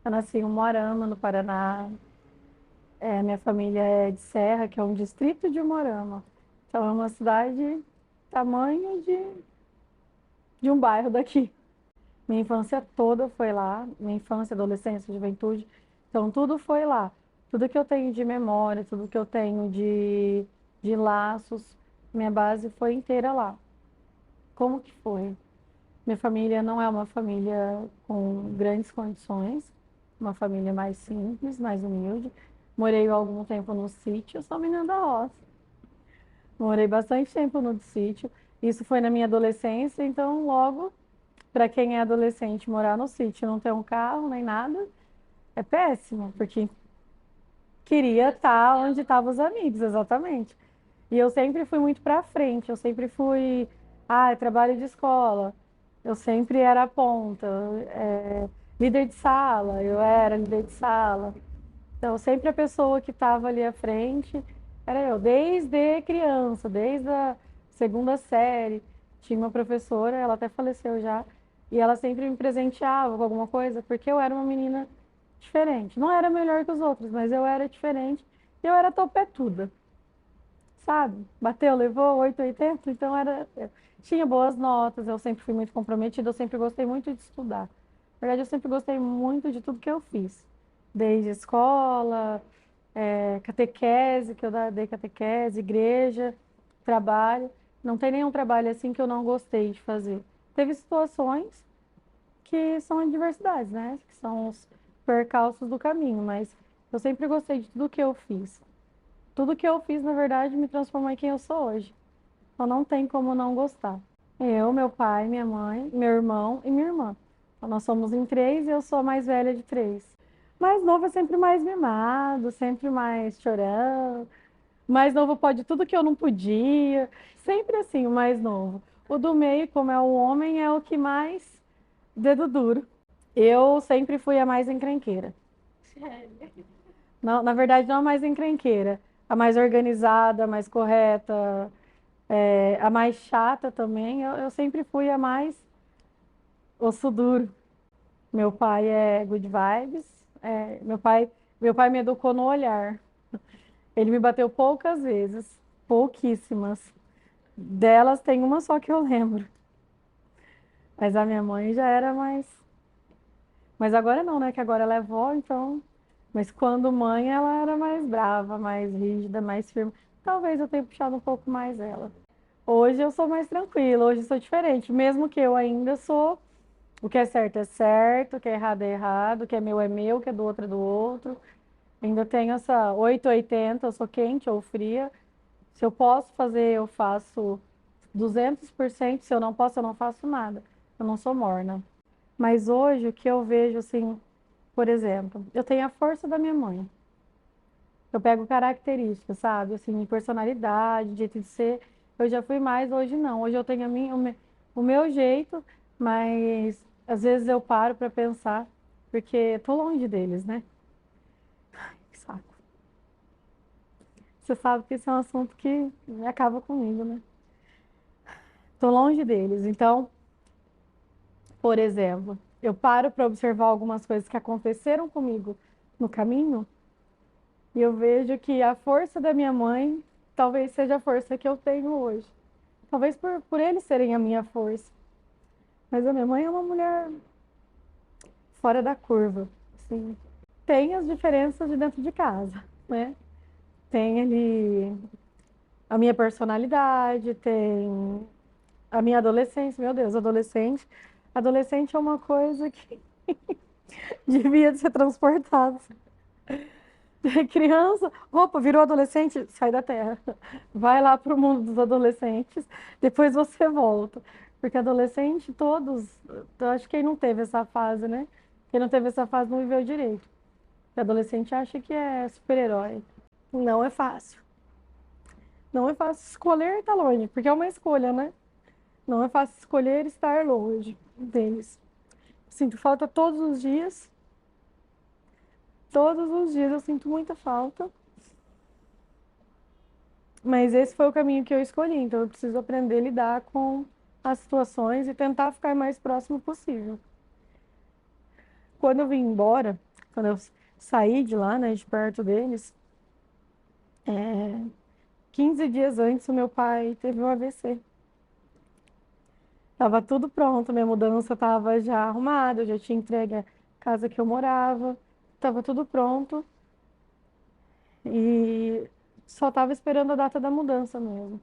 Eu nasci em Umuarama, no Paraná. Minha família é de Serra, que é um distrito de Umuarama. Então, é uma cidade tamanho de um bairro daqui. Minha infância toda foi lá, minha infância, adolescência, juventude. Então, tudo foi lá. Tudo que eu tenho de memória, tudo que eu tenho de laços, minha base foi inteira lá. Como que foi? Minha família não é uma família com grandes condições, uma família mais simples, mais humilde. Morei algum tempo no sítio, sou menina da roça. Morei bastante tempo no sítio. Isso foi na minha adolescência, então logo, para quem é adolescente, morar no sítio, e não ter um carro nem nada, é péssimo, porque queria estar onde estavam os amigos, exatamente. E eu sempre fui muito para frente, eu sempre fui, trabalho de escola, eu sempre era a ponta, líder de sala, eu era líder de sala. Então, sempre a pessoa que estava ali à frente era eu, desde criança, desde a segunda série. Tinha uma professora, ela até faleceu já, e ela sempre me presenteava com alguma coisa, porque eu era uma menina diferente. Não era melhor que os outros, mas eu era diferente. E eu era topetuda, sabe? Bateu, levou 880, então era. Tinha boas notas, eu sempre fui muito comprometida, eu sempre gostei muito de estudar. Na verdade, eu sempre gostei muito de tudo que eu fiz. Desde escola, catequese, que eu dei catequese, igreja, trabalho. Não tem nenhum trabalho assim que eu não gostei de fazer. Teve situações que são adversidades, né? Que são os percalços do caminho, mas eu sempre gostei de tudo que eu fiz. Tudo que eu fiz, na verdade, me transformou em quem eu sou hoje. Então não tem como não gostar. Eu, meu pai, minha mãe, meu irmão e minha irmã. Então, nós somos em três e eu sou a mais velha de três. Mais novo é sempre mais mimado, sempre mais chorão. Mais novo pode tudo que eu não podia. Sempre assim, o mais novo. O do meio, como é o homem, é o que mais dedo duro. Eu sempre fui a mais encrenqueira. Não, na verdade, não a mais encrenqueira. A mais organizada, a mais correta, a mais chata também. Eu sempre fui a mais osso duro. Meu pai é good vibes. Meu pai me educou no olhar. Ele me bateu poucas vezes, pouquíssimas. Delas tem uma só que eu lembro. Mas a minha mãe já era mais. Mas agora não, né? Que agora ela é vó, então. Mas quando mãe, ela era mais brava, mais rígida, mais firme. Talvez eu tenha puxado um pouco mais ela. Hoje eu sou mais tranquila, hoje eu sou diferente. Mesmo que eu ainda sou. O que é certo, o que é errado, o que é meu, o que é do outro é do outro. Ainda tenho essa 880, eu sou quente ou fria. Se eu posso fazer, eu faço 200%. Se eu não posso, eu não faço nada. Eu não sou morna. Mas hoje o que eu vejo assim, por exemplo, eu tenho a força da minha mãe. Eu pego características, sabe? Assim, personalidade, jeito de ser. Eu já fui mais, hoje não. Hoje eu tenho o meu jeito, mas às vezes eu paro para pensar, porque tô longe deles, né? Que saco. Você sabe que esse é um assunto que acaba comigo, né? Tô longe deles. Então, por exemplo, eu paro para observar algumas coisas que aconteceram comigo no caminho e eu vejo que a força da minha mãe talvez seja a força que eu tenho hoje. Talvez por eles serem a minha força. Mas a minha mãe é uma mulher fora da curva. Assim. Tem as diferenças de dentro de casa, né? Tem ali a minha personalidade, tem a minha adolescência. Meu Deus, adolescente. Adolescente é uma coisa que devia ser transportada. Criança, opa, virou adolescente, sai da terra. Vai lá para o mundo dos adolescentes, depois você volta. Porque adolescente, todos, eu acho que quem não teve essa fase, né? Quem não teve essa fase não viveu direito. Porque adolescente acha que é super-herói. Não é fácil. Não é fácil escolher estar longe, porque é uma escolha, né? Não é fácil escolher estar longe deles. Sinto falta todos os dias. Todos os dias eu sinto muita falta. Mas esse foi o caminho que eu escolhi, então eu preciso aprender a lidar com as situações e tentar ficar mais próximo possível. Quando eu vim embora, quando eu saí de lá, né, de perto deles, 15 dias antes o meu pai teve um AVC. Tava tudo pronto, minha mudança tava já arrumada, eu já tinha entregue a casa que eu morava, tava tudo pronto e só tava esperando a data da mudança mesmo.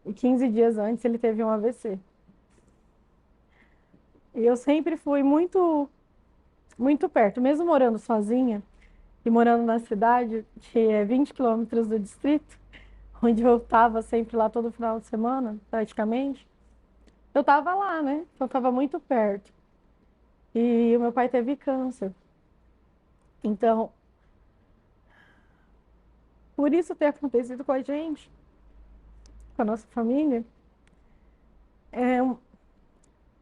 E 15 dias antes ele teve um AVC. E eu sempre fui muito perto, mesmo morando sozinha e morando na cidade, que é 20 quilômetros do distrito, onde eu estava sempre lá todo final de semana, praticamente. Eu estava lá, né? Então estava muito perto. E o meu pai teve câncer. Então, por isso ter acontecido com a gente, com a nossa família, é,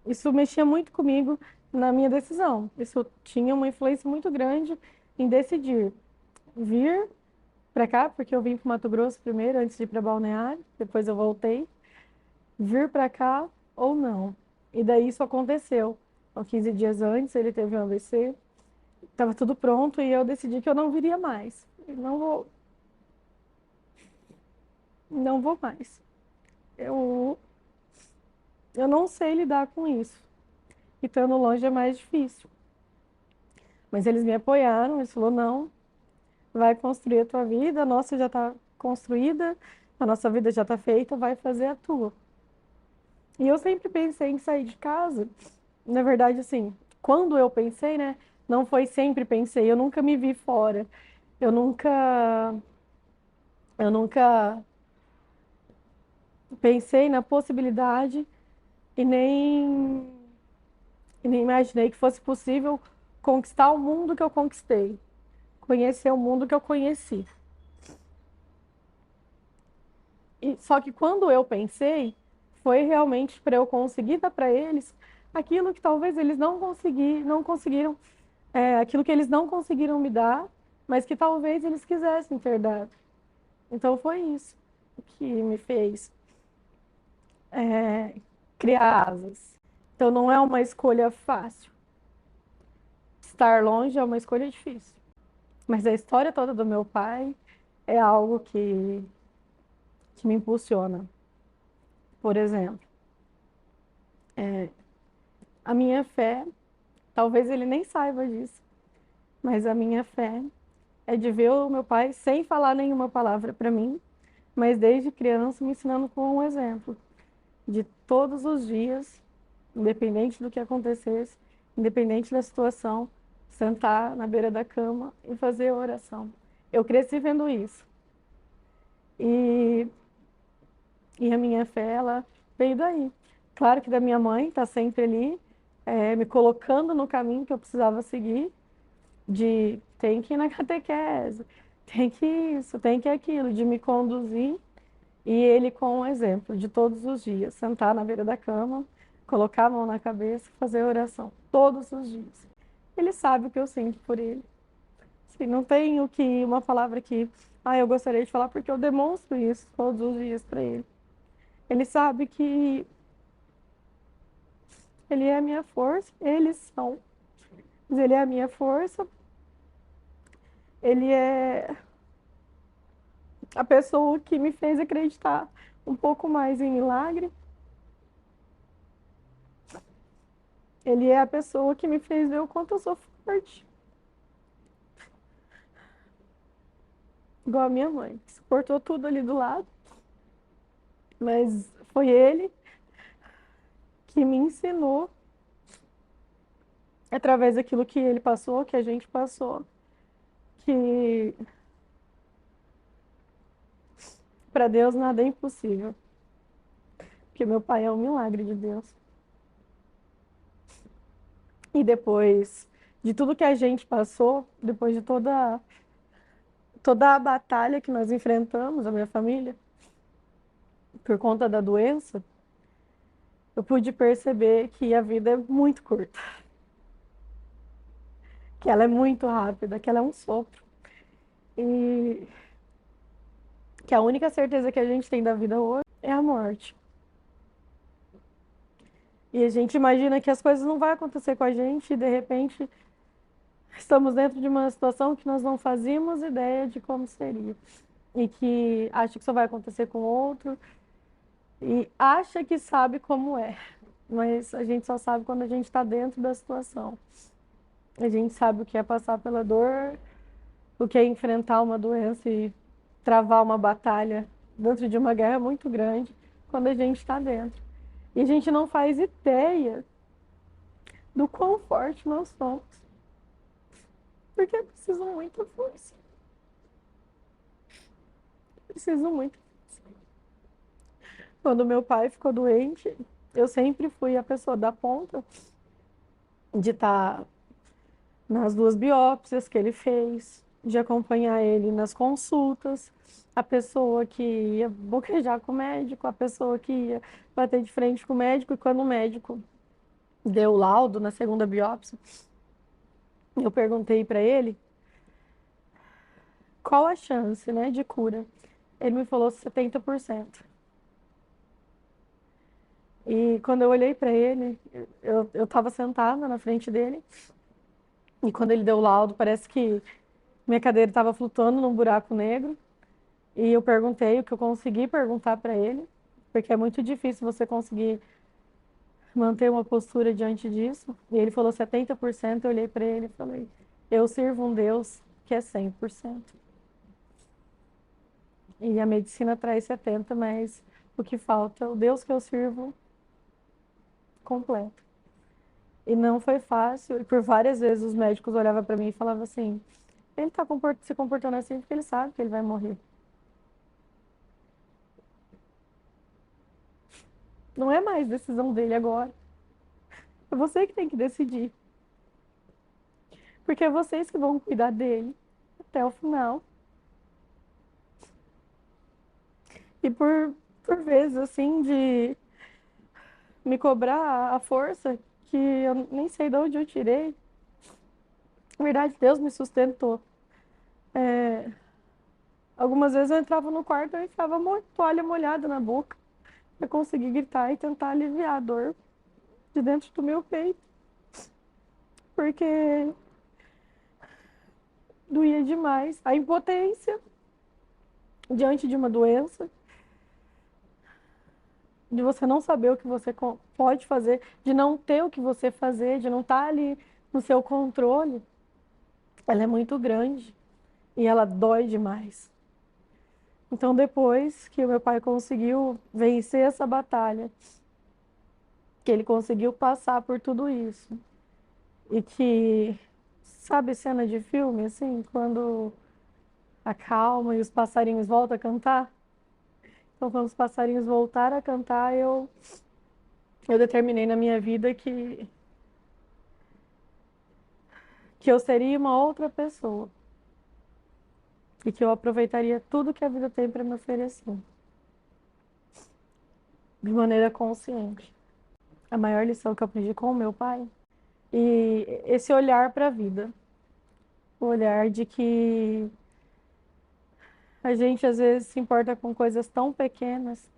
isso mexia muito comigo na minha decisão. Isso tinha uma influência muito grande em decidir vir para cá, porque eu vim para Mato Grosso primeiro, antes de ir para Balneário, depois eu voltei, vir para cá ou não. E daí isso aconteceu. Então, 15 dias antes, ele teve um AVC, estava tudo pronto e eu decidi que eu não viria mais. Eu não vou mais. Eu, eu não sei lidar com isso. E estando longe é mais difícil. Mas eles me apoiaram, eles falaram, não, vai construir a tua vida, a nossa já está construída, a nossa vida já está feita, vai fazer a tua. E eu sempre pensei em sair de casa. Na verdade, assim, quando eu pensei, né? Não foi sempre pensei, eu nunca me vi fora. Eu nunca, eu nunca pensei na possibilidade e nem imaginei que fosse possível conquistar o mundo que eu conquistei, conhecer o mundo que eu conheci. E só que quando eu pensei, foi realmente para eu conseguir dar para eles aquilo que talvez eles não conseguiram, aquilo que eles não conseguiram me dar, mas que talvez eles quisessem ter dado. Então foi isso que me fez é, criar asas. Então não é uma escolha fácil. Estar longe é uma escolha difícil. Mas a história toda do meu pai é algo que me impulsiona. Por exemplo, a minha fé, talvez ele nem saiba disso, mas a minha fé é de ver o meu pai sem falar nenhuma palavra para mim, mas desde criança me ensinando com um exemplo de todos os dias, independente do que acontecesse, independente da situação, sentar na beira da cama e fazer oração. Eu cresci vendo isso. E, e a minha fé, ela veio daí. Claro que da minha mãe, está sempre ali, me colocando no caminho que eu precisava seguir, de tem que ir na catequese, tem que isso, tem que aquilo, de me conduzir. E ele com um exemplo de todos os dias, sentar na beira da cama, colocar a mão na cabeça e fazer oração todos os dias. Ele sabe o que eu sinto por ele. Assim, não tem uma palavra que, eu gostaria de falar porque eu demonstro isso todos os dias para ele. Ele sabe que ele é a minha força, eles são, mas ele é a minha força, ele é a pessoa que me fez acreditar um pouco mais em milagre. Ele é a pessoa que me fez ver o quanto eu sou forte. Igual a minha mãe, que suportou tudo ali do lado. Mas foi ele que me ensinou, através daquilo que ele passou, que a gente passou, que para Deus nada é impossível. Porque meu pai é um milagre de Deus. E depois de tudo que a gente passou, depois de toda a batalha que nós enfrentamos, a minha família, por conta da doença, eu pude perceber que a vida é muito curta, que ela é muito rápida, que ela é um sopro. E que a única certeza que a gente tem da vida hoje é a morte. E a gente imagina que as coisas não vão acontecer com a gente e de repente estamos dentro de uma situação que nós não fazíamos ideia de como seria. E que acha que isso vai acontecer com outro e acha que sabe como é. Mas a gente só sabe quando a gente está dentro da situação. A gente sabe o que é passar pela dor, o que é enfrentar uma doença e travar uma batalha dentro de uma guerra muito grande quando a gente está dentro. E a gente não faz ideia do quão forte nós somos. Porque é preciso muita força. Preciso muito. Quando meu pai ficou doente, eu sempre fui a pessoa da ponta de estar nas duas biópsias que ele fez, de acompanhar ele nas consultas, a pessoa que ia boquejar com o médico, a pessoa que ia bater de frente com o médico, e quando o médico deu o laudo na segunda biópsia, eu perguntei para ele qual a chance, né, de cura. Ele me falou 70%. E quando eu olhei para ele, eu estava sentada na frente dele, e quando ele deu o laudo, parece que minha cadeira estava flutuando num buraco negro. E eu perguntei o que eu consegui perguntar para ele, porque é muito difícil você conseguir manter uma postura diante disso. E ele falou 70%, eu olhei para ele e falei: eu sirvo um Deus que é 100%. E a medicina traz 70%, mas o que falta, o Deus que eu sirvo, completo. E não foi fácil, e por várias vezes os médicos olhavam para mim e falavam assim: ele está se comportando assim porque ele sabe que ele vai morrer. Não é mais decisão dele agora. É você que tem que decidir. Porque é vocês que vão cuidar dele até o final. E por vezes, assim, de me cobrar a força que eu nem sei de onde eu tirei. Na verdade, Deus me sustentou. É, algumas vezes eu entrava no quarto e ficava toalha molhada na boca para conseguir gritar e tentar aliviar a dor de dentro do meu peito. Porque doía demais. A impotência diante de uma doença, de você não saber o que você pode fazer, de não ter o que você fazer, de não estar ali no seu controle, ela é muito grande e ela dói demais. Então, depois que o meu pai conseguiu vencer essa batalha, que ele conseguiu passar por tudo isso, e que, sabe, cena de filme, assim, quando acalma e os passarinhos voltam a cantar? Então, quando os passarinhos voltaram a cantar, eu determinei na minha vida que eu seria uma outra pessoa e que eu aproveitaria tudo que a vida tem para me oferecer, de maneira consciente. A maior lição que eu aprendi com o meu pai e esse olhar para a vida, o olhar de que a gente às vezes se importa com coisas tão pequenas,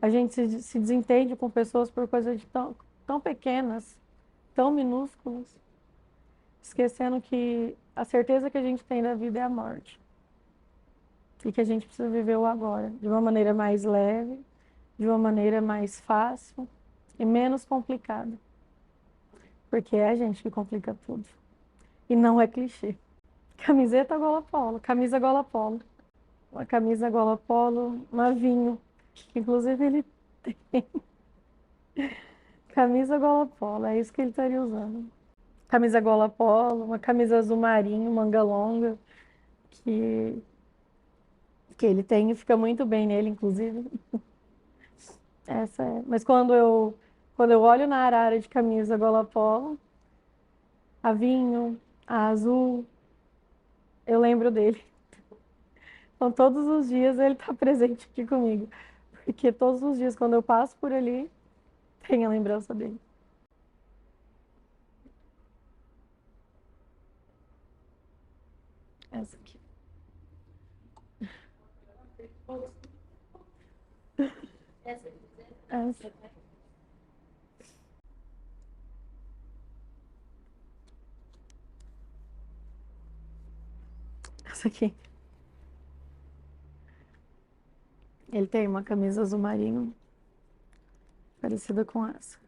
a gente se desentende com pessoas por coisas tão pequenas, tão minúsculas, esquecendo que a certeza que a gente tem da vida é a morte. E que a gente precisa viver o agora, de uma maneira mais leve, de uma maneira mais fácil e menos complicada. Porque é a gente que complica tudo. E não é clichê. Camiseta gola polo, camisa gola polo. Uma camisa gola polo, uma vinho. Inclusive ele tem camisa gola polo, é isso que ele estaria usando. Camisa gola polo, uma camisa azul marinho, manga longa, que, que ele tem e fica muito bem nele, inclusive. Essa é. Mas quando eu olho na arara de camisa gola polo, a vinho, a azul, eu lembro dele. Então, todos os dias ele está presente aqui comigo. Porque todos os dias, quando eu passo por ali, tem a lembrança dele. Essa aqui. Essa. essa aqui. Ele tem uma camisa azul marinho parecida com essa.